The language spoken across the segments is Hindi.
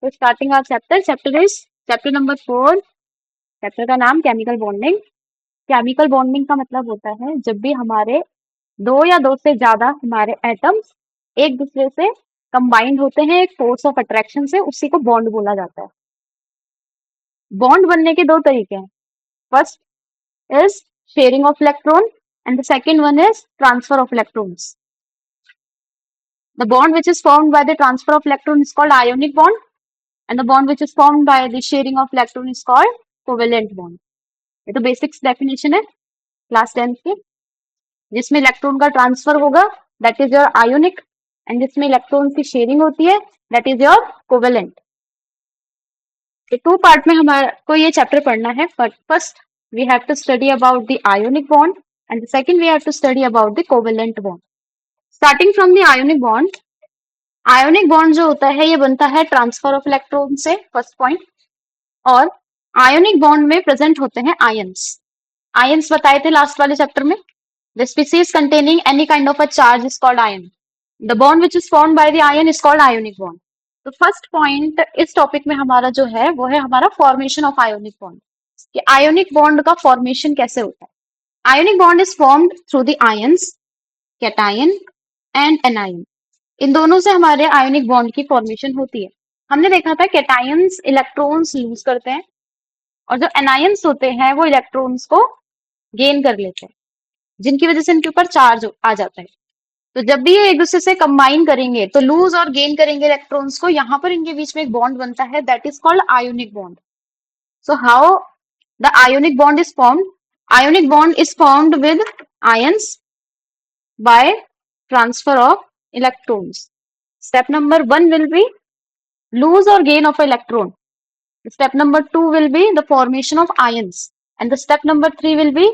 तो starting our chapter number 4। Chapter का नाम केमिकल बॉन्डिंग। केमिकल बॉन्डिंग का मतलब होता है जब भी हमारे दो या दो से ज्यादा हमारे एटम्स एक दूसरे से कंबाइंड होते हैं एक फोर्स ऑफ अट्रैक्शन से, उसी को बॉन्ड बोला जाता है। बॉन्ड बनने के दो तरीके हैं। First is sharing of electron and the second one is transfer of electrons. The bond which is formed by the transfer of electron is called ionic bond, and the bond which is formed by the sharing of electron is called covalent bond. ये तो बेसिक्स डेफिनेशन है क्लास 10th की। जिसमें इलेक्ट्रॉन का ट्रांसफर होगा that is your ionic, and जिसमें इलेक्ट्रॉन की शेयरिंग होती है दैट इज योर कोवेलेंट। तो टू पार्ट में हमारे को ये चैप्टर पढ़ना है। First we have to study about the ionic bond and the second we have to study about the covalent bond. Starting from the ionic bond, ionic bond जो होता है ये बनता है ट्रांसफर ऑफ इलेक्ट्रॉन से, फर्स्ट पॉइंट। और आयोनिक बॉन्ड में प्रेजेंट होते हैं आयंस। आयंस बताए थे लास्ट वाले चैप्टर में। The species containing any kind of a charge is called ion. The bond which is formed by the ion is called ionic bond. तो फर्स्ट पॉइंट इस टॉपिक में हमारा जो है वो है हमारा फॉर्मेशन ऑफ आयोनिक बॉन्ड, कि आयोनिक बॉन्ड का फॉर्मेशन कैसे होता है। Ionic bond is formed through the ions, cation and anion. इन दोनों से हमारे आयोनिक बॉन्ड की फॉर्मेशन होती है। हमने देखा था कैटायंस इलेक्ट्रॉन्स लूज करते हैं और जो एनायंस होते हैं वो इलेक्ट्रॉन्स को गेन कर लेते हैं, जिनकी वजह से इनके ऊपर चार्ज आ जाता है। तो जब भी ये एक दूसरे से कंबाइन करेंगे तो लूज और गेन करेंगे इलेक्ट्रॉन्स को, यहाँ पर इनके बीच में एक बॉन्ड बनता है that is called ionic bond. So how the ionic bond is formed? Ionic bond is formed with ions by transfer of electrons. Step number 1 will be lose or gain of electron. Step number 2 will be the formation of ions. And the step number 3 will be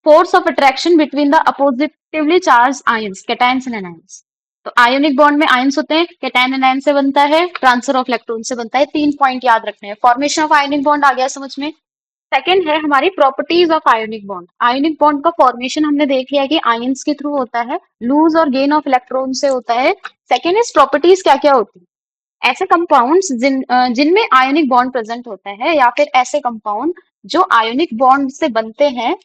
force of attraction between the oppositively charged ions, cations and anions. तो आयोनिक बॉन्ड में आयंस होते हैं, कैटायन एनायन से बनता है, ट्रांसफर ऑफ इलेक्ट्रॉन से बनता है। 3 पॉइंट याद रखने हैं। फॉर्मेशन ऑफ आयोनिक बॉन्ड आ गया समझ में। सेकेंड है हमारी properties of ionic bond. Ionic bond का फॉर्मेशन हमने देख लिया कि आयंस के थ्रू होता है, लूज और गेन ऑफ इलेक्ट्रॉन से होता है। सेकेंड इज प्रॉपर्टीज क्या क्या होती है। ऐसे कंपाउंड्स जिनमें आयोनिक बॉन्ड प्रेजेंट होता है, या फिर ऐसे कंपाउंड जो आयोनिक बॉन्ड से बनते हैं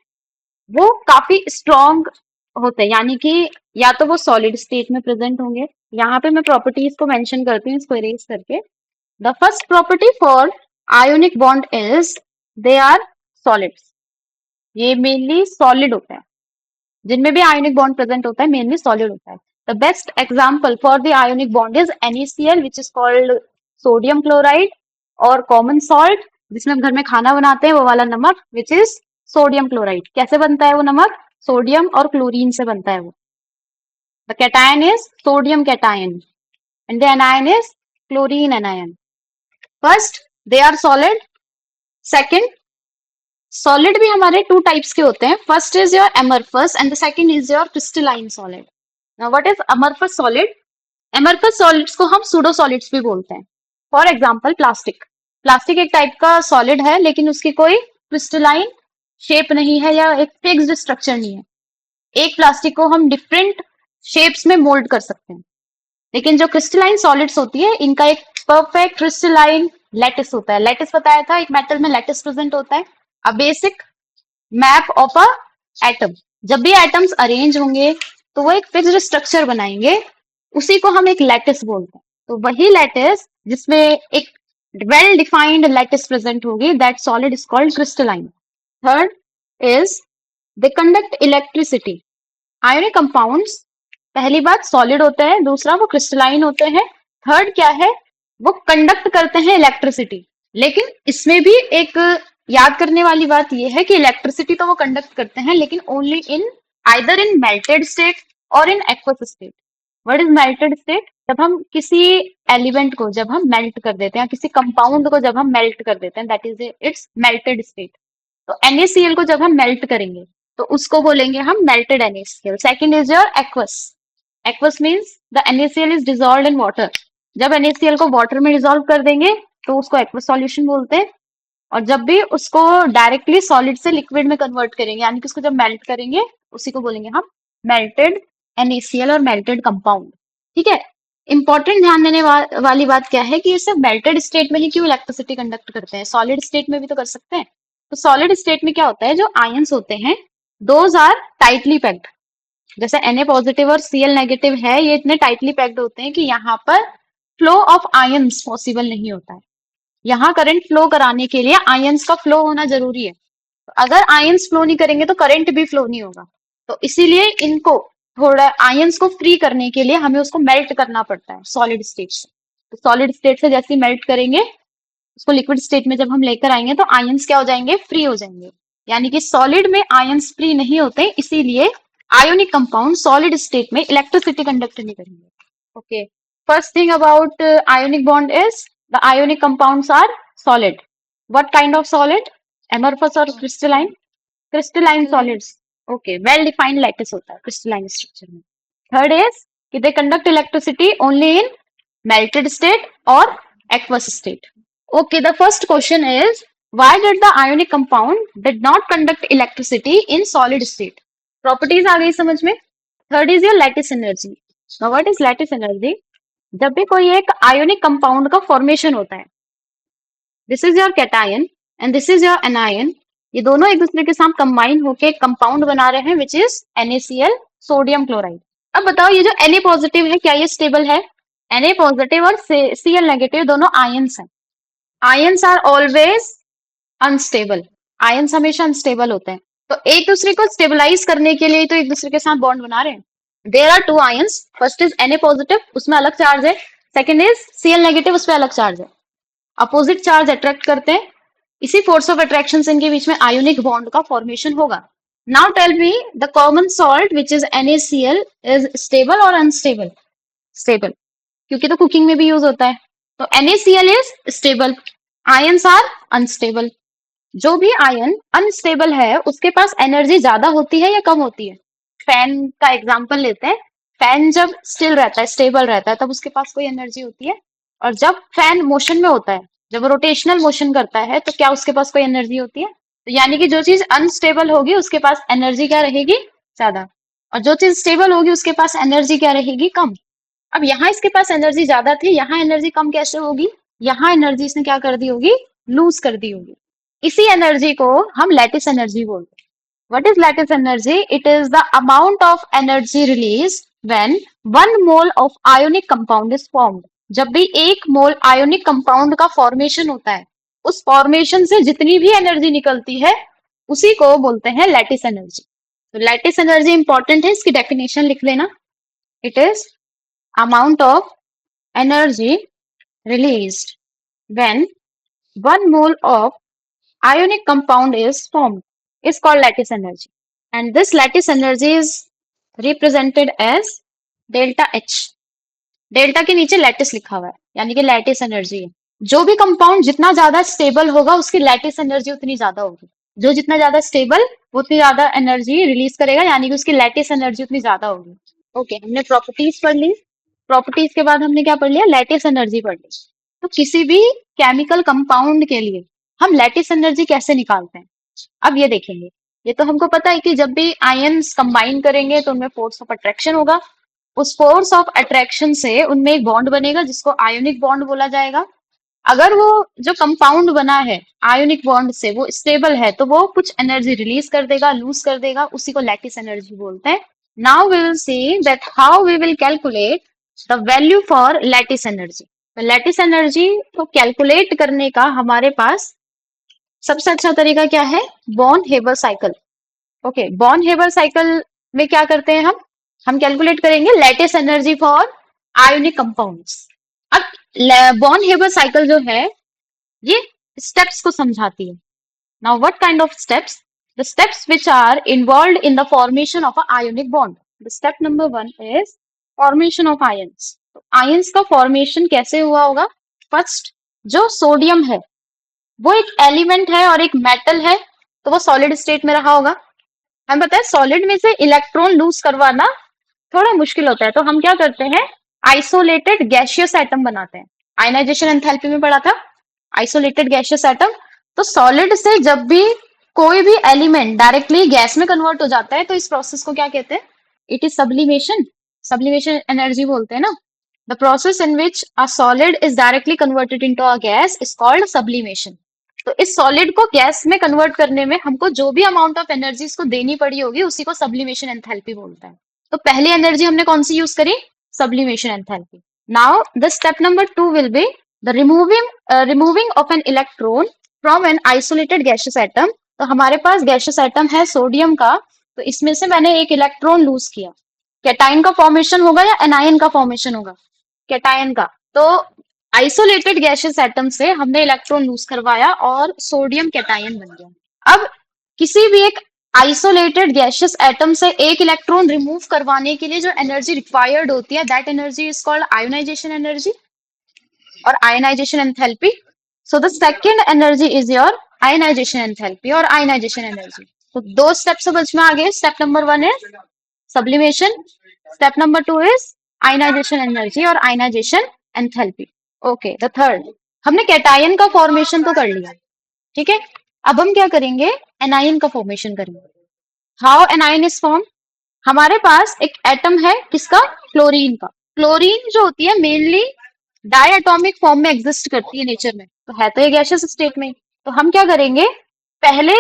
वो काफी स्ट्रॉन्ग होते हैं, यानी कि या तो वो सॉलिड स्टेट में प्रेजेंट होंगे। यहाँ पे मैं प्रॉपर्टीज को मेंशन करती हूँ इसको इरेज करके। The first property for ionic bond is they are solids. ये मेनली सॉलिड होता है, जिनमें भी आयोनिक बॉन्ड प्रेजेंट होता है मेनली सॉलिड होता है। The best example for the ionic bond is NaCl which is called sodium chloride, और कॉमन सॉल्ट जिसमें हम घर में खाना बनाते हैं वो वाला नमक विच इज सोडियम क्लोराइड। कैसे बनता है वो नमक? सोडियम और क्लोरीन से बनता है वो। The cation is sodium cation and the anion is chlorine anion. First they are solid. Second, solid भी हमारे टू टाइप्स के होते हैं। First is your amorphous and the second is your crystalline solid. Now what is amorphous solid? Amorphous solids को हम सूडो सॉलिड्स भी बोलते हैं। For example plastic. प्लास्टिक एक टाइप का सॉलिड है लेकिन उसकी कोई क्रिस्टलाइन शेप नहीं है या एक फिक्स्ड स्ट्रक्चर नहीं है। एक प्लास्टिक को हम डिफरेंट शेप्स में मोल्ड कर सकते हैं, लेकिन जो क्रिस्टलाइन सॉलिड्स होती है इनका एक परफेक्ट क्रिस्टलाइन लैटिस होता है। लैटिस बताया था, एक मेटल में लैटिस प्रेजेंट होता है, a basic map of a atom. जब भी एटम्स अरेंज होंगे तो वो एक फिक्स्ड स्ट्रक्चर बनाएंगे, उसी को हम एक लैटिस बोलते हैं। तो वही लैटिस जिसमें एक वेल डिफाइंड लैटिस प्रेजेंट होगी, that solid is called crystalline. Third is they conduct electricity. Ionic compounds पहली बात सॉलिड होते हैं, दूसरा वो क्रिस्टलाइन होते हैं, थर्ड क्या है वो कंडक्ट करते हैं इलेक्ट्रिसिटी। लेकिन इसमें भी एक याद करने वाली बात यह है कि इलेक्ट्रिसिटी तो वो कंडक्ट करते हैं लेकिन only in either in melted state और in aqueous state. What is melted state? जब हम किसी एलिमेंट को जब हम मेल्ट कर देते हैं, किसी कंपाउंड को जब हम मेल्ट कर देते हैं, that is it's melted state. तो NaCl को जब हम मेल्ट करेंगे तो उसको बोलेंगे हम melted NaCl। Second is your aqueous. Aqueous means the NaCl is dissolved in water. जब NaCl को वाटर में डिजॉल्व कर देंगे तो उसको एक्वस सॉल्यूशन बोलते हैं, और जब भी उसको डायरेक्टली सॉलिड से लिक्विड में कन्वर्ट करेंगे, यानी कि उसको जब मेल्ट करेंगे उसी को बोलेंगे हम मेल्टेड NaCl और मेल्टेड कंपाउंड। ठीक है, इंपॉर्टेंट ध्यान देने वाली बात क्या है कि ये सब मेल्टेड स्टेट में ही क्यों इलेक्ट्रिसिटी कंडक्ट करते हैं, सॉलिड स्टेट में भी तो कर सकते हैं। तो सॉलिड स्टेट में क्या होता है, जो आयंस होते हैं दोज आर टाइटली पैक्ड। जैसे Na पॉजिटिव और Cl नेगेटिव है, ये इतने टाइटली पैक्ड होते हैं कि यहाँ पर फ्लो ऑफ आयंस पॉसिबल नहीं होता है। यहाँ करंट फ्लो कराने के लिए आयंस का फ्लो होना जरूरी है। तो अगर आयंस फ्लो नहीं करेंगे तो करंट भी फ्लो नहीं होगा। तो इसीलिए इनको थोड़ा आयंस को फ्री करने के लिए हमें उसको मेल्ट करना पड़ता है सॉलिड स्टेट से। तो सॉलिड स्टेट से जैसे ही मेल्ट करेंगे, उसको लिक्विड स्टेट में जब हम लेकर आएंगे तो आयंस क्या हो जाएंगे, फ्री हो जाएंगे। यानी कि सॉलिड में आयंस फ्री नहीं होते, इसीलिए आयोनिक कंपाउंड सॉलिड स्टेट में इलेक्ट्रिसिटी कंडक्ट नहीं करेंगे। Okay, first thing about ionic bond is the ionic compounds are solid. What kind of solid? Amorphous or crystalline? Crystalline solids. Okay, well defined lattice होता है crystalline structure में. Third is कि they conduct electricity only in melted state or aqueous state. Okay, the first question is why did the ionic compound did not conduct electricity in solid state? Properties आ गई समझ में. Third is your lattice energy. Now what is lattice energy? जब भी कोई एक आयोनिक कंपाउंड का फॉर्मेशन होता है, this is your cation and this is your anion, ये दोनों एक दूसरे के साथ कंबाइन होके एक कंपाउंड बना रहे हैं विच इज NaCl, सोडियम क्लोराइड। अब बताओ ये जो Na पॉजिटिव है क्या ये स्टेबल है? Na पॉजिटिव और Cl नेगेटिव दोनों आयंस हैं। Ions are always unstable, ions हमेशा अनस्टेबल होते हैं। तो एक दूसरे को स्टेबलाइज करने के लिए तो एक दूसरे के साथ बॉन्ड बना रहे हैं। There are two ions, first is Na positive, उसमें अलग चार्ज है, सेकंड इज Cl नेगेटिव, उसमें अलग चार्ज है। अपोजिट चार्ज अट्रैक्ट करते हैं, इसी फोर्स ऑफ अट्रैक्शन से इनके बीच में आयोनिक बॉन्ड का फॉर्मेशन होगा। Now tell me the common salt which is NaCl is stable और अनस्टेबल? स्टेबल, क्योंकि तो कुकिंग में भी यूज होता है। तो NaCl is stable, ions are unstable. जो भी आयन अनस्टेबल है उसके पास एनर्जी ज्यादा होती है या कम होती है? फैन का एग्जांपल लेते हैं, फैन जब स्टिल रहता है, स्टेबल रहता है, तब उसके पास कोई एनर्जी होती है, और जब फैन मोशन में होता है, जब रोटेशनल मोशन करता है, तो क्या उसके पास कोई एनर्जी होती है? तो यानी कि जो चीज अनस्टेबल होगी उसके पास एनर्जी क्या रहेगी, ज्यादा, और जो चीज स्टेबल होगी उसके पास एनर्जी क्या रहेगी, कम। अब यहाँ इसके पास एनर्जी ज्यादा थी, यहाँ एनर्जी कम कैसे होगी? यहाँ एनर्जी इसने क्या कर दी होगी, लूज कर दी होगी। इसी एनर्जी को हम लैटिस एनर्जी बोलते हैं। What is lattice energy? It is the amount of energy released when 1 mole of ionic compound is formed. जब भी 1 मोल आयोनिक कंपाउंड का फॉर्मेशन होता है, उस फॉर्मेशन से जितनी भी एनर्जी निकलती है उसी को बोलते हैं लैटिस एनर्जी। तो लैटिस एनर्जी इंपॉर्टेंट है, इसकी डेफिनेशन लिख लेना। It is amount of energy released when 1 mole of ionic compound is formed is called lattice energy, and this lattice energy is represented as delta H. Delta के नीचे लैटिस लिखा हुआ है, यानी कि लैटिस एनर्जी है। जो भी कंपाउंड जितना ज्यादा स्टेबल होगा उसकी लैटिस एनर्जी उतनी ज्यादा होगी। जो जितना ज्यादा स्टेबल उतनी ज्यादा एनर्जी रिलीज करेगा, यानी कि उसकी लैटिस एनर्जी उतनी ज्यादा होगी। ओके, हमने प्रॉपर्टीज पढ़ ली। प्रॉपर्टीज के बाद हमने क्या पढ़ लिया, लैटिस एनर्जी पढ़ ली। तो किसी भी केमिकल कंपाउंड के लिए हम लैटिस एनर्जी कैसे निकालते हैं, अब ये देखेंगे। ये तो हमको पता है कि जब भी आयंस कंबाइन करेंगे तो उनमें फोर्स ऑफ अट्रैक्शन होगा, उस फोर्स ऑफ अट्रैक्शन से उनमें एक बॉन्ड बनेगा जिसको आयोनिक बॉन्ड बोला जाएगा। अगर वो जो कंपाउंड बना है आयोनिक बॉन्ड से वो स्टेबल है तो वो कुछ एनर्जी रिलीज कर देगा, लूज कर देगा, उसी को लैटिस एनर्जी बोलते हैं। Now we will see that how we will calculate the value for lattice energy. तो लैटिस एनर्जी को कैलकुलेट करने का हमारे पास सबसे अच्छा तरीका क्या है, Born Haber cycle. Okay, Born Haber cycle में क्या करते हैं हम कैलकुलेट करेंगे lattice energy for ionic compounds. अब बॉर्न हेबर साइकिल जो है ये स्टेप्स को समझाती है। Now what kind of steps? The steps which are involved in the formation of a ionic bond. The step number 1 is formation of ions. तो आयंस का फॉर्मेशन कैसे हुआ होगा? फर्स्ट, जो सोडियम है वो एक एलिमेंट है और एक मेटल है, तो वो सॉलिड स्टेट में रहा होगा। हम बताए सॉलिड में से इलेक्ट्रॉन लूज करवाना थोड़ा मुश्किल होता है, तो हम क्या करते हैं, आइसोलेटेड गैसियस एटम बनाते हैं। आयनाइजेशन एंथैल्पी में पढ़ा था, आइसोलेटेड गैसियस एटम। तो सॉलिड से जब भी कोई भी एलिमेंट डायरेक्टली गैस में कन्वर्ट हो जाता है तो इस प्रोसेस को क्या कहते हैं, it is sublimation. Sublimation energy बोलते हैं ना। The process in which a solid is directly converted into a gas is called sublimation. तो इस सॉलिड को गैस में कन्वर्ट करने में हमको जो भी अमाउंट ऑफ एनर्जी इसको देनी पड़ी होगी उसी को सब्लिमेशन एंथैल्पी बोलता है। तो पहली एनर्जी हमने कौन सी यूज करी? Sublimation enthalpy. Now the step number 2 will be the removing of an electron from an isolated gaseous atom. तो हमारे पास गैसियस एटम है सोडियम का, तो इसमें से मैंने एक इलेक्ट्रॉन लूज किया। कैटायन का फॉर्मेशन होगा या एनायन का फॉर्मेशन होगा? कैटायन का। तो आइसोलेटेड गैसियस एटम से हमने इलेक्ट्रॉन लूज करवाया और सोडियम कैटायन बन गया। अब किसी भी एक आइसोलेटेड गैसियस एटम से एक इलेक्ट्रॉन रिमूव करवाने के लिए जो एनर्जी रिक्वायर्ड होती है that energy is called ionisation energy और ionisation enthalpy. So the second energy is your ionisation enthalpy और आयोनाइजेशन एनर्जी। तो दो स्टेप समझ में आ गए। Step number 1 is sublimation, step number 2 is ionisation energy और ionisation enthalpy. Okay, the third, हमने कैटायन का फॉर्मेशन तो कर लिया, ठीक है। अब हम क्या करेंगे? एनायन का फॉर्मेशन करेंगे। How anion is form? हमारे पास एक एटम है किसका? क्लोरीन का। क्लोरीन जो होती है मेनली डायटोमिक फॉर्म में एग्जिस्ट करती है नेचर में, तो है तो ये गैसियस स्टेट में। तो हम क्या करेंगे? पहले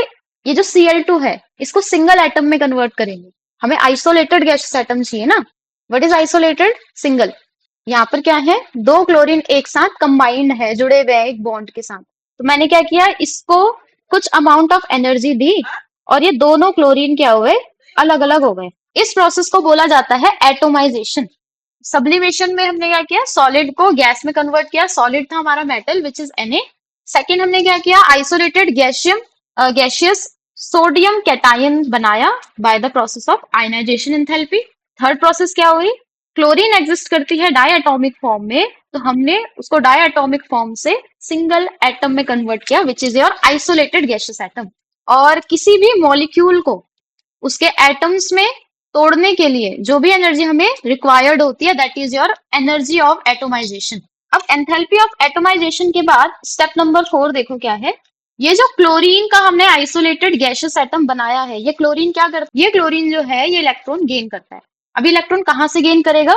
ये जो Cl2 है इसको सिंगल एटम में कन्वर्ट करेंगे। हमें आइसोलेटेड गैसियस एटम चाहिए ना। What is isolated? सिंगल। यहाँ पर क्या है? दो क्लोरीन एक साथ कंबाइंड है, जुड़े हुए हैं एक बॉन्ड के साथ। तो मैंने क्या किया? इसको कुछ अमाउंट ऑफ एनर्जी दी और ये दोनों क्लोरीन क्या हुए? अलग अलग हो गए। इस प्रोसेस को बोला जाता है एटोमाइजेशन। सब्लिमेशन में हमने क्या किया? सॉलिड को गैस में कन्वर्ट किया। सॉलिड था हमारा metal which is Na। Second हमने क्या किया? आइसोलेटेड गैसियस सोडियम कैटायन बनाया by the process of ionization enthalpy. Third process क्या हुई? क्लोरीन एग्जिस्ट करती है डायटोमिक फॉर्म में, तो हमने उसको डायटोमिक फॉर्म से सिंगल एटम में कन्वर्ट किया which is your isolated gaseous atom. और किसी भी मॉलिक्यूल को उसके एटम्स में तोड़ने के लिए जो भी एनर्जी हमें रिक्वायर्ड होती है that is your energy of atomization. अब एंथैल्पी ऑफ एटोमाइजेशन के बाद स्टेप नंबर 4 देखो क्या है। ये जो क्लोरीन का हमने आइसोलेटेड गैसियस एटम बनाया है, ये क्लोरीन क्या करता है? ये क्लोरीन जो है ये इलेक्ट्रॉन गेन करता है। अब इलेक्ट्रॉन कहाँ से गेन करेगा?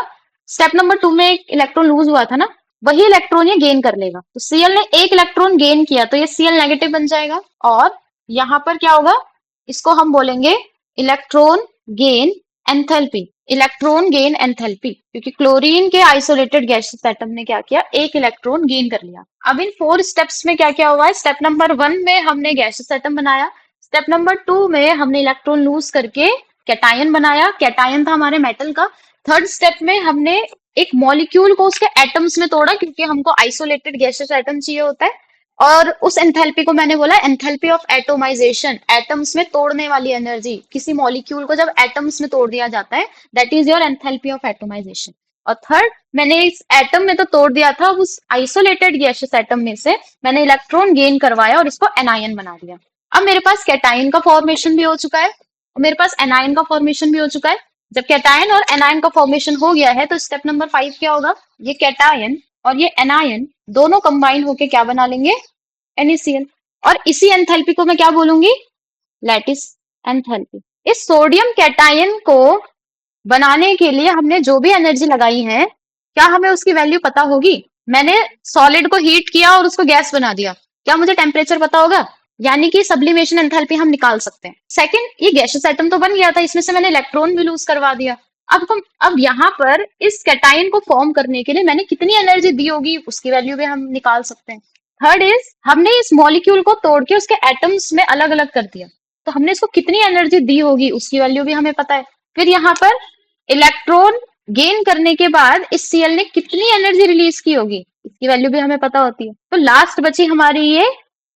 स्टेप नंबर 2 में एक इलेक्ट्रॉन लूज हुआ था ना, वही इलेक्ट्रॉन ये गेन कर लेगा। तो Cl ने एक इलेक्ट्रॉन गेन किया तो ये Cl नेगेटिव बन जाएगा और यहाँ पर क्या होगा? इसको हम बोलेंगे electron gain enthalpy. Electron gain enthalpy, क्योंकि क्लोरीन के आइसोलेटेड गैसियस एटम ने क्या किया? एक इलेक्ट्रॉन गेन कर लिया। अब इन 4 स्टेप्स में क्या क्या हुआ है? स्टेप नंबर 1 में हमने गैसियस एटम बनाया। स्टेप नंबर 2 में हमने इलेक्ट्रॉन लूज करके कैटायन बनाया। कैटायन था हमारे मेटल का। थर्ड स्टेप में हमने एक मॉलिक्यूल को उसके एटम्स में तोड़ा, क्योंकि हमको आइसोलेटेड गैसियस एटम चाहिए होता है। और उस एंथैल्पी को मैंने बोला एंथैल्पी ऑफ एटोमाइजेशन, एटम्स में तोड़ने वाली एनर्जी। किसी मॉलिक्यूल को जब एटम्स में तोड़ दिया जाता है that is your enthalpy of atomisation. और थर्ड, मैंने इस एटम में तो तोड़ दिया था, उस आइसोलेटेड गैसियस एटम में से मैंने इलेक्ट्रॉन गेन करवाया और इसको एनायन बना दिया। अब मेरे पास कैटायन का फॉर्मेशन भी हो चुका है और मेरे पास एनायन का फॉर्मेशन भी हो चुका है। जब कैटायन और एनायन का फॉर्मेशन हो गया है तो स्टेप नंबर 5 क्या होगा? ये कैटायन और ये एनायन दोनों कंबाइन होके क्या बना लेंगे? NaCl। और इसी एंथैल्पी को मैं क्या बोलूंगी? Lattice enthalpy. इस सोडियम कैटायन को बनाने के लिए हमने जो भी एनर्जी लगाई है, क्या हमें उसकी वैल्यू पता होगी? मैंने सॉलिड को हीट किया और उसको गैस बना दिया, क्या मुझे टेम्परेचर पता होगा? यानी कि सब्लिमेशन एंथैल्पी हम निकाल सकते हैं। सेकंड, ये गैसियस एटम तो बन गया था, इसमें से मैंने इलेक्ट्रॉन भी लूज करवा दिया। अब यहाँ पर इस कैटायन को फॉर्म करने के लिए मैंने कितनी एनर्जी दी होगी उसकी वैल्यू भी हम निकाल सकते हैं। थर्ड इज, हमने इस मॉलिक्यूल को तोड़ के उसके एटम्स में अलग अलग कर दिया, तो हमने इसको कितनी एनर्जी दी होगी उसकी वैल्यू भी हमें पता है। फिर यहाँ पर इलेक्ट्रॉन गेन करने के बाद इस Cl ने कितनी एनर्जी रिलीज की होगी इसकी वैल्यू भी हमें पता होती है। तो लास्ट बची हमारी ये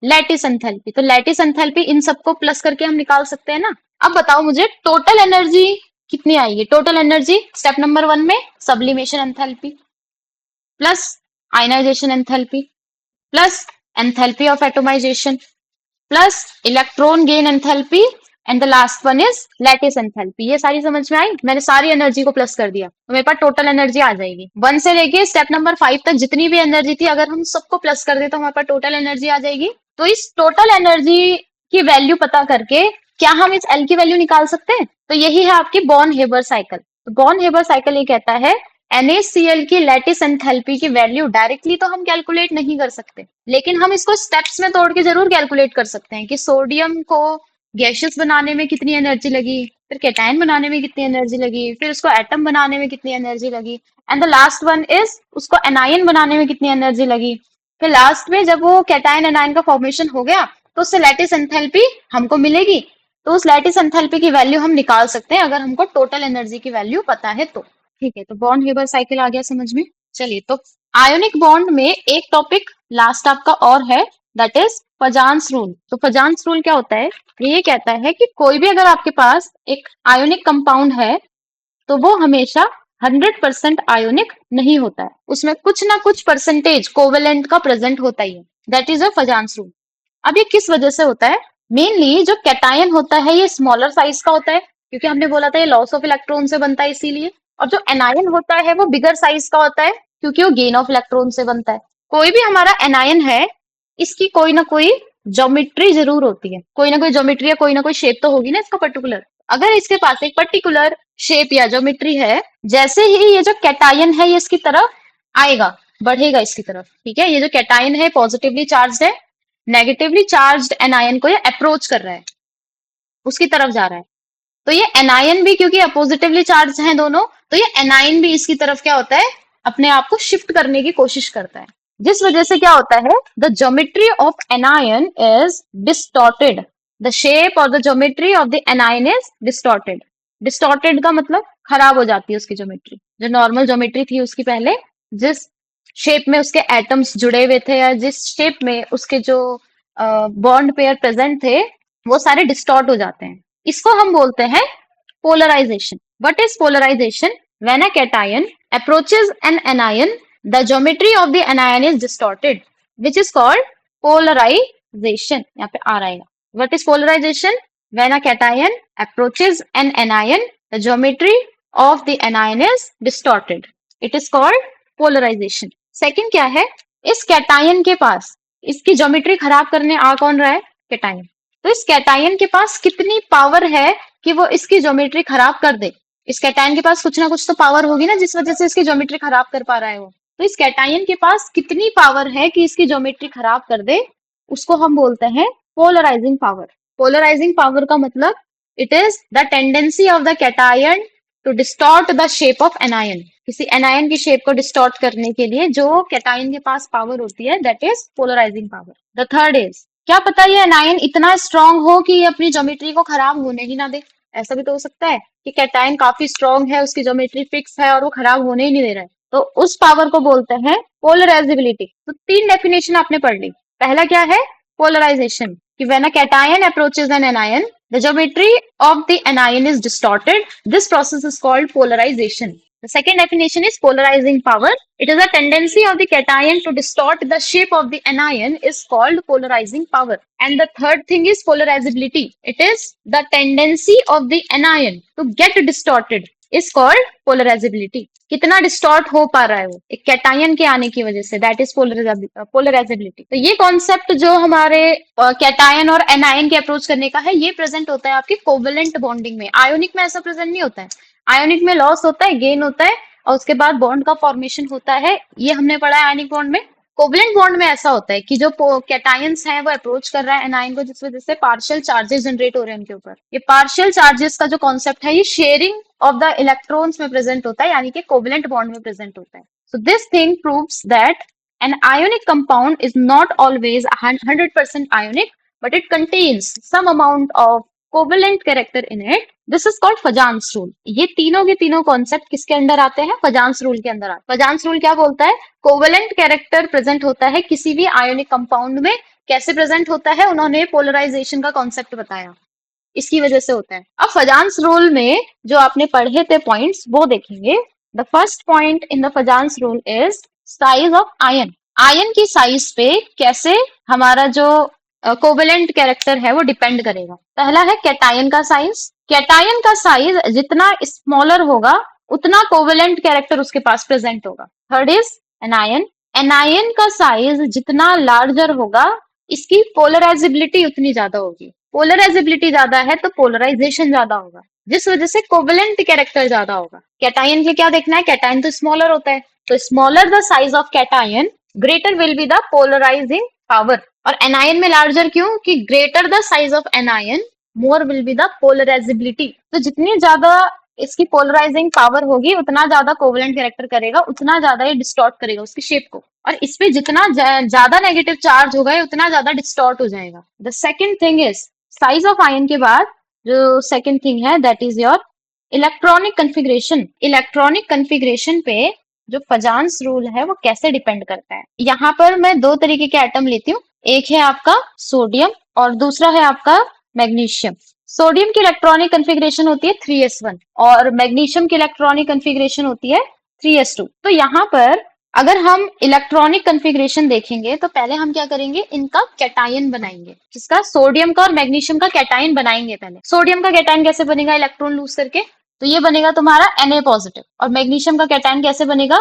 लैटिस एंथैल्पी। तो लैटिस एंथैल्पी इन सबको प्लस करके हम निकाल सकते हैं ना। अब बताओ मुझे टोटल एनर्जी कितनी आएगी? टोटल एनर्जी स्टेप नंबर 1 में sublimation enthalpy plus ionization enthalpy plus enthalpy of atomization plus electron gain enthalpy and the last one is lattice enthalpy. ये सारी समझ में आई? मैंने सारी एनर्जी को प्लस कर दिया तो मेरे पास टोटल एनर्जी आ जाएगी। 1 से लेके स्टेप नंबर 5 तक जितनी भी एनर्जी थी अगर हम सबको प्लस कर दे तो हमारे पास टोटल एनर्जी आ जाएगी। तो इस टोटल एनर्जी की वैल्यू पता करके क्या हम इस एल की वैल्यू निकाल सकते हैं? तो यही है आपकी बॉर्न हेबर साइकिल। तो बॉर्न हेबर साइकिल ये कहता है NaCl की लैटिस एंथैल्पी की वैल्यू डायरेक्टली तो हम कैलकुलेट नहीं कर सकते, लेकिन हम इसको स्टेप्स में तोड़ के जरूर कैलकुलेट कर सकते हैं कि सोडियम को गैसेस बनाने में कितनी एनर्जी लगी, फिर कैटायन बनाने में कितनी एनर्जी लगी, फिर उसको एटम बनाने में कितनी एनर्जी लगी, and the last one is उसको एनायन बनाने में कितनी एनर्जी लगी। फिर लास्ट में जब वो कैटायन एनायन का फॉर्मेशन हो गया तो उससे लैटिस एंथैल्पी हमको मिलेगी, तो उस लैटिस एंथैल्पी की वैल्यू हम निकाल सकते हैं अगर हमको टोटल एनर्जी की वैल्यू पता है तो। ठीक है, तो बॉन्ड हेबर साइकिल आ गया समझ में। चलिए, तो आयोनिक बॉन्ड में एक टॉपिक लास्ट आपका और है, दैट इज पजांस रूल। तो पजांस रूल क्या होता है? ये कहता है कि कोई भी अगर आपके पास एक आयोनिक कंपाउंड है तो वो हमेशा 100% आयोनिक नहीं होता है, उसमें कुछ ना कुछ परसेंटेज कोवेलेंट का प्रेजेंट होता ही है, दैट इज अ पजांस रूल। अब ये किस वजह से होता है? मेनली जो कैटायन होता है ये स्मॉलर साइज का होता है, क्योंकि हमने बोला था ये लॉस ऑफ इलेक्ट्रॉन से बनता है इसीलिए। और जो एनायन होता है वो बिगर साइज का होता है, क्योंकि वो गेन ऑफ इलेक्ट्रॉन से बनता है। कोई भी हमारा एनायन है, इसकी कोई ना कोई ज्योमेट्री जरूर होती है, कोई ना कोई ज्योमेट्री या कोई ना कोई शेप तो होगी ना इसका पर्टिकुलर। अगर इसके पास एक पर्टिकुलर शेप या ज्योमेट्री है, जैसे ही ये जो कैटायन है ये इसकी तरफ आएगा, बढ़ेगा इसकी तरफ, ठीक है, ये जो कैटायन है पॉजिटिवली चार्ज है, नेगेटिवली चार्ज्ड एनायन को ये अप्रोच कर रहा है, उसकी तरफ जा रहा है। तो ये एनायन भी क्योंकि अपोजिटिवली चार्ज हैं दोनों, तो ये एनायन भी इसकी तरफ क्या होता है, अपने आप को शिफ्ट करने की कोशिश करता है, जिस वजह से क्या होता है, the geometry of anion is distorted. The shape और the geometry of the anion is distorted. Distorted का मतलब खराब हो जाती है उसकी ज्योमेट्री, जो नॉर्मल ज्योमेट्री थी उसकी पहले, जिस शेप में उसके एटम्स जुड़े हुए थे या जिस शेप में उसके जो बॉन्ड पेयर प्रेजेंट थे, वो सारे डिस्टॉर्ट हो जाते हैं। इसको हम बोलते हैं polarisation. What is polarization? When a cation approaches an anion, the geometry of the anion is distorted, which is called polarization. यहाँ पे आ रहेगा. What is polarization? When a cation approaches an anion, the geometry of the anion is distorted. It is called polarization. Second क्या है? इस कैटायन के पास इसकी ज्योमेट्री खराब करने आ कौन रहा है? कैटायन। तो इस कैटायन के पास कितनी पावर है कि वो इसकी ज्योमेट्री खराब कर दे? इस कैटायन के पास कुछ ना कुछ तो पावर होगी ना, जिस वजह से इसकी ज्योमेट्री खराब कर पा रहा है वो। तो इस कैटायन के पास कितनी पावर है कि इसकी ज्योमेट्री खराब कर दे, उसको हम बोलते हैं पोलराइजिंग पावर। पोलराइजिंग पावर का मतलब it is the tendency of the cation to distort the shape of anion. किसी एनायन की शेप को डिस्टॉर्ट करने के लिए जो कैटायन के पास पावर होती है, that is polarizing power. The third is, क्या पता ये एनायन इतना स्ट्रांग हो कि ये अपनी ज्योमेट्री को खराब होने ही ना दे। ऐसा भी तो हो सकता है कि कैटायन काफी स्ट्रांग है, उसकी ज्योमेट्री फिक्स है और वो खराब होने ही नहीं दे रहा है, तो उस पावर को बोलते हैं पोलराइजेबिलिटी। तो तीन डेफिनेशन आपने पढ़ ली। पहला क्या है? पोलराइजेशन, कि when a cation approaches an anion, the geometry of the anion is distorted. This process is called polarization. The second definition is polarizing power. It is a tendency of the cation to distort the shape of the anion is called polarizing power. And the third thing is polarizability. It is the tendency of the anion to get distorted is called polarizability. कितना डिस्टॉर्ट हो पा रहा है वो एक कैटायन के आने की वजह से, दैट इज पोलराइजेबिलिटी। तो ये कॉन्सेप्ट जो हमारे कैटायन और एनायन के अप्रोच करने का है, ये प्रेजेंट होता है आपके कोवेलेंट बॉन्डिंग में। आयोनिक में ऐसा प्रेजेंट नहीं होता है। आयोनिक में लॉस होता है, गेन होता है और उसके बाद बॉन्ड का फॉर्मेशन होता है, ये हमने पढ़ा है आयोनिक बॉन्ड में। कोवलेंट बॉन्ड में ऐसा होता है कि जो कैटायंस हैं वो अप्रोच कर रहा है एनायन को, जिस वजह से पार्शियल चार्जेस जनरेट हो रहे हैं उनके ऊपर। ये पार्शियल चार्जेस का जो कॉन्सेप्ट है, ये शेयरिंग ऑफ द इलेक्ट्रॉन्स में प्रेजेंट होता है, यानी कि कोवलेंट बॉन्ड में प्रेजेंट होता है। So this thing proves that an ionic compound is not always 100% ionic, but it contains some amount of covalent character in it. This is called Fajans rule. ये तीनों के तीनों कॉन्सेप्ट किसके अंडर आते हैं? फजांस रूल के अंदर आते हैं। फजांस रूल क्या बोलता है? कोवेलेंट कैरेक्टर प्रेजेंट होता है किसी भी आयोनिक कंपाउंड में। कैसे प्रेजेंट होता है? उन्होंने पोलराइजेशन का कॉन्सेप्ट बताया, इसकी वजह से होता है। अब फजांस रूल में जो आपने पढ़े थे पॉइंट्स, वो देखेंगे। The first point in the Fajans rule is size of ion. Ion की साइज पे कैसे हमारा जो कोवेलेंट कैरेक्टर है वो डिपेंड करेगा। पहला है कैटायन का साइज। कैटायन का साइज जितना स्मॉलर होगा उतना कोवेलेंट कैरेक्टर उसके पास प्रेजेंट होगा। Third is anion. एनायन का साइज जितना लार्जर होगा, इसकी पोलराइजेबिलिटी उतनी ज्यादा होगी। पोलराइजेबिलिटी ज्यादा है तो पोलराइजेशन ज्यादा होगा। जिस वजह से कोवेलेंट कैरेक्टर ज्यादा होगा। कैटायन के क्या देखना है, कैटायन तो स्मॉलर होता है, तो smaller the size of cation greater will be the polarizing power. और एनायन में लार्जर क्यों, कि greater the size of anion more will be the polarizability. तो जितनी ज्यादा इसकी पोलराइजिंग पावर होगी उतना ज्यादा कोवेलेंट कैरेक्टर करेगा, उतना ज्यादा ये डिस्टॉर्ट करेगा उसकी शेप को। और इस पे जितना ज्यादा नेगेटिव चार्ज होगा ये उतना ज्यादा डिस्टॉर्ट हो जाएगा। The second thing is size of ion के बाद जो सेकेंड थिंग है that is your electronic configuration. Electronic configuration पे जो फजान्स रूल है वो कैसे डिपेंड करता है। यहाँ पर मैं दो तरीके के एटम लेती हूँ, एक है आपका सोडियम और दूसरा है आपका मैग्नीशियम। सोडियम की इलेक्ट्रॉनिक कन्फिग्रेशन होती है 3s1 और मैग्नीशियम की इलेक्ट्रॉनिक कन्फिग्रेशन होती है 3s2। तो यहाँ पर अगर हम इलेक्ट्रॉनिक कन्फिग्रेशन देखेंगे तो पहले हम क्या करेंगे, इनका कैटायन बनाएंगे। किसका, सोडियम का और मैग्नीशियम का कैटायन बनाएंगे। पहले सोडियम का कैटायन कैसे बनेगा, इलेक्ट्रॉन लूज करके, तो ये बनेगा तुम्हारा Na पॉजिटिव। और मैग्नीशियम का कैटायन कैसे बनेगा,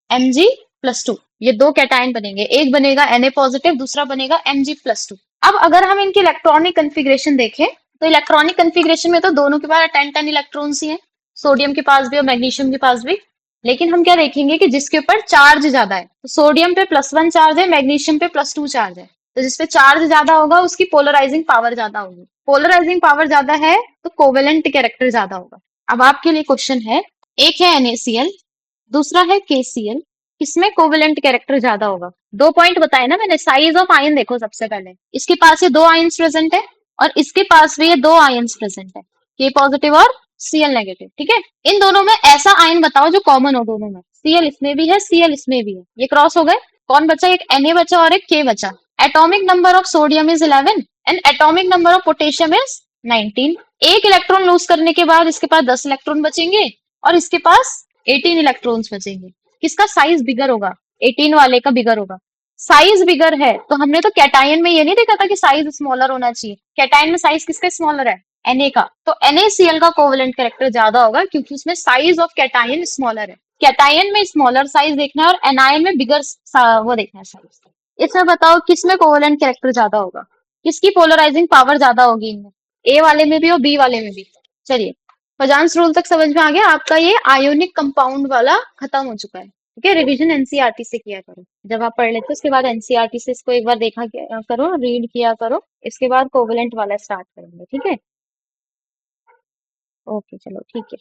Mg+2। ये दो कैटायन बनेंगे, एक बनेगा Na पॉजिटिव, दूसरा बनेगा Mg+2। अब अगर हम इनकी इलेक्ट्रॉनिक कन्फिग्रेशन देखें तो इलेक्ट्रॉनिक कन्फिग्रेशन में तो दोनों के पास 10-10 इलेक्ट्रॉन्स ही हैं, सोडियम के पास भी और मैग्नीशियम के पास भी। लेकिन हम क्या देखेंगे कि जिसके ऊपर चार्ज ज्यादा है, तो सोडियम पे +1 चार्ज है, मैग्नीशियम पे +2 चार्ज है, तो जिसपे चार्ज ज्यादा होगा उसकी पोलराइजिंग पावर ज्यादा होगी। पोलराइजिंग पावर ज्यादा है तो कोवेलेंट कैरेक्टर ज्यादा होगा। अब आपके लिए क्वेश्चन है, एक है NaCl, दूसरा है KCl, किसमें कोवेलेंट कैरेक्टर ज्यादा होगा। दो पॉइंट बताए ना मैंने, साइज ऑफ आयन देखो सबसे पहले, इसके पास ये दो आयन्स प्रेजेंट है और इसके पास भी ये दो आयन्स प्रेजेंट है, K पॉजिटिव और Cl नेगेटिव। ठीक है, इन दोनों में ऐसा आयन बताओ जो कॉमन हो दोनों में, Cl इसमें भी है, Cl इसमें भी है, ये क्रॉस हो गए, कौन बचा, एक Na बचा और एक K बचा। Atomic number of sodium is 11 and atomic number of potassium is 19। एक इलेक्ट्रॉन लूज करने के बाद इसके पास 10 इलेक्ट्रॉन बचेंगे और इसके पास 18 इलेक्ट्रॉन्स बचेंगे। किसका साइज बिगर होगा, 18 वाले का बिगर होगा। साइज बिगर है तो हमने तो कैटायन में ये नहीं देखा था कि साइज स्मॉलर होना चाहिए, कैटायन में साइज किसका स्मॉलर है, Na का, तो NaCl का कोवेलेंट कैरेक्टर ज्यादा होगा क्योंकि उसमें साइज ऑफ कैटायन स्मॉलर है। कैटायन में स्मॉलर साइज देखना है और एनायन में बिगर वो देखना है साइज। इसमें बताओ किसमें कोवेलेंट कैरेक्टर ज्यादा होगा, किसकी पोलराइजिंग पावर ज्यादा होगी इनमें, ए वाले में भी और बी वाले में भी। चलिए, पजांस रूल तक समझ में आ गया आपका, ये आयोनिक कंपाउंड वाला खत्म हो चुका है। ठीक है, रिवीजन एनसीईआरटी से किया करो, जब आप पढ़ लेते हो उसके बाद एनसीईआरटी से इसको एक बार देखा करो, रीड किया करो, इसके बाद कोवेलेंट वाला स्टार्ट करेंगे। ठीक है, ओके चलो ठीक है।